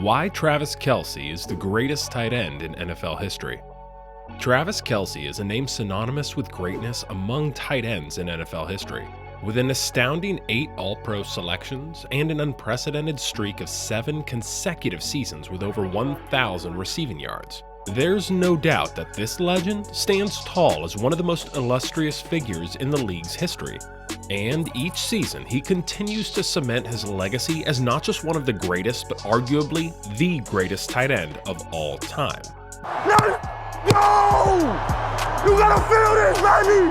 Why Travis Kelce is the greatest tight end in NFL history. Travis Kelce is a name synonymous with greatness among tight ends in NFL history. With an astounding 8 All-Pro selections and an unprecedented streak of 7 consecutive seasons with over 1,000 receiving yards, there's no doubt that this legend stands tall as one of the most illustrious figures in the league's history. And each season, he continues to cement his legacy as not just one of the greatest, but arguably the greatest tight end of all time. Let's go! You gotta feel this, baby!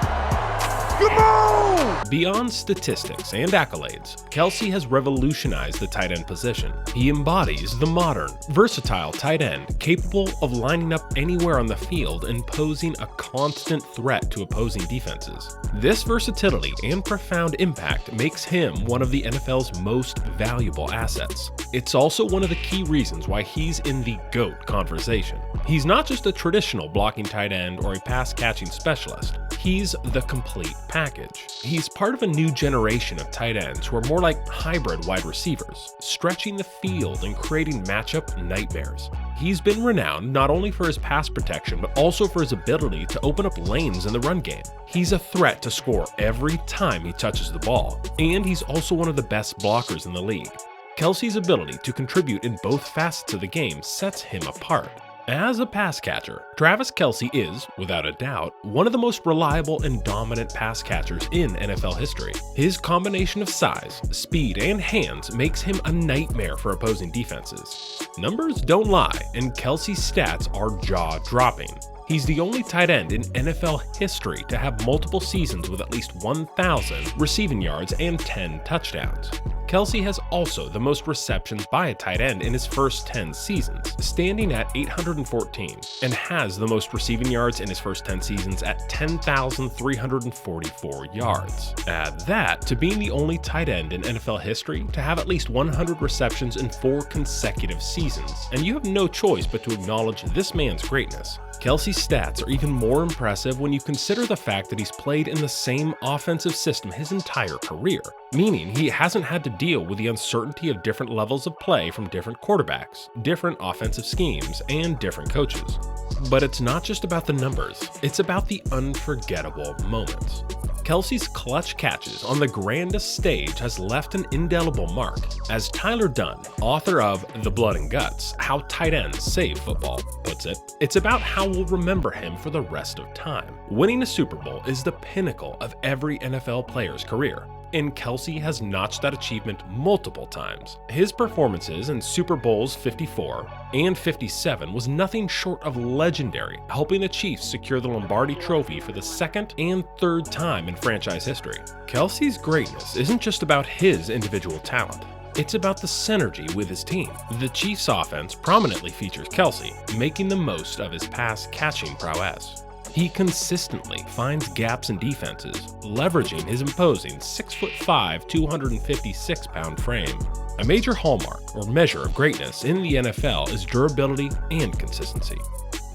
Come on! Beyond statistics and accolades, Kelce has revolutionized the tight end position. He embodies the modern, versatile tight end capable of lining up anywhere on the field and posing a constant threat to opposing defenses. This versatility and profound impact makes him one of the NFL's most valuable assets. It's also one of the key reasons why he's in the GOAT conversation. He's not just a traditional blocking tight end or a pass-catching specialist. He's the complete package. He's part of a new generation of tight ends who are more like hybrid wide receivers, stretching the field and creating matchup nightmares. He's been renowned not only for his pass protection, but also for his ability to open up lanes in the run game. He's a threat to score every time he touches the ball, and he's also one of the best blockers in the league. Kelce's ability to contribute in both facets of the game sets him apart. As a pass catcher, Travis Kelce is, without a doubt, one of the most reliable and dominant pass catchers in NFL history. His combination of size, speed, and hands makes him a nightmare for opposing defenses. Numbers don't lie, and Kelce's stats are jaw-dropping. He's the only tight end in NFL history to have multiple seasons with at least 1,000 receiving yards and 10 touchdowns. Kelce has also the most receptions by a tight end in his first 10 seasons, standing at 814, and has the most receiving yards in his first 10 seasons at 10,344 yards. Add that to being the only tight end in NFL history to have at least 100 receptions in 4 consecutive seasons, and you have no choice but to acknowledge this man's greatness. Kelce's stats are even more impressive when you consider the fact that he's played in the same offensive system his entire career, meaning he hasn't had to deal with the uncertainty of different levels of play from different quarterbacks, different offensive schemes, and different coaches. But it's not just about the numbers, it's about the unforgettable moments. Kelce's clutch catches on the grandest stage has left an indelible mark. As Tyler Dunn, author of The Blood and Guts, How Tight Ends Save Football, puts it, it's about how we'll remember him for the rest of time. Winning a Super Bowl is the pinnacle of every NFL player's career, and Kelce has notched that achievement multiple times. His performances in Super Bowls 54 and 57 was nothing short of legendary, helping the Chiefs secure the Lombardi Trophy for the second and third time in franchise history. Kelce's greatness isn't just about his individual talent. It's about the synergy with his team. The Chiefs' offense prominently features Kelce, making the most of his pass-catching prowess. He consistently finds gaps in defenses, leveraging his imposing 6'5", 256-pound frame. A major hallmark or measure of greatness in the NFL is durability and consistency.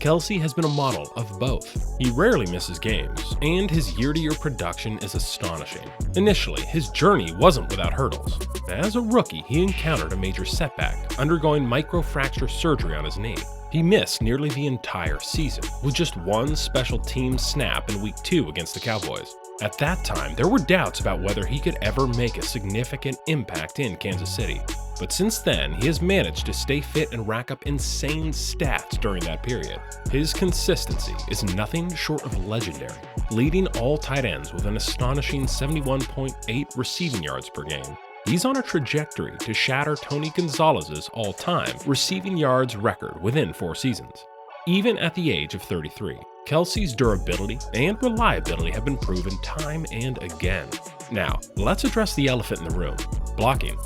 Kelce has been a model of both. He rarely misses games, and his year-to-year production is astonishing. Initially, his journey wasn't without hurdles. As a rookie, he encountered a major setback, undergoing microfracture surgery on his knee. He missed nearly the entire season, with just one special team snap in Week 2 against the Cowboys. At that time, there were doubts about whether he could ever make a significant impact in Kansas City. But since then, he has managed to stay fit and rack up insane stats during that period. His consistency is nothing short of legendary, leading all tight ends with an astonishing 71.8 receiving yards per game. He's on a trajectory to shatter Tony Gonzalez's all-time receiving yards record within 4 seasons. Even at the age of 33, Kelce's durability and reliability have been proven time and again. Now, let's address the elephant in the room: blocking.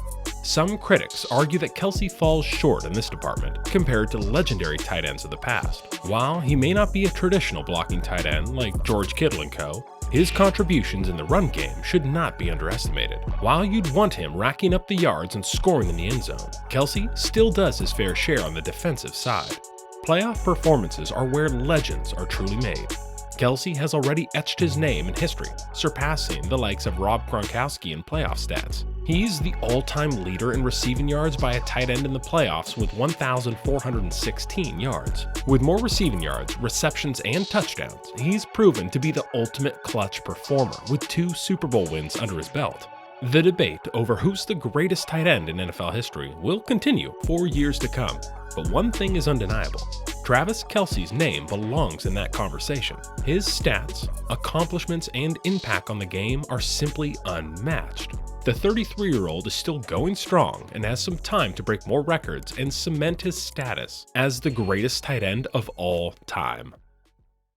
Some critics argue that Kelce falls short in this department compared to legendary tight ends of the past. While he may not be a traditional blocking tight end like George Kittle and co., his contributions in the run game should not be underestimated. While you'd want him racking up the yards and scoring in the end zone, Kelce still does his fair share on the defensive side. Playoff performances are where legends are truly made. Kelce has already etched his name in history, surpassing the likes of Rob Gronkowski in playoff stats. He's the all-time leader in receiving yards by a tight end in the playoffs with 1,416 yards. With more receiving yards, receptions, and touchdowns, he's proven to be the ultimate clutch performer with 2 Super Bowl wins under his belt. The debate over who's the greatest tight end in NFL history will continue for years to come, but one thing is undeniable. Travis Kelce's name belongs in that conversation. His stats, accomplishments, and impact on the game are simply unmatched. The 33-year-old is still going strong and has some time to break more records and cement his status as the greatest tight end of all time.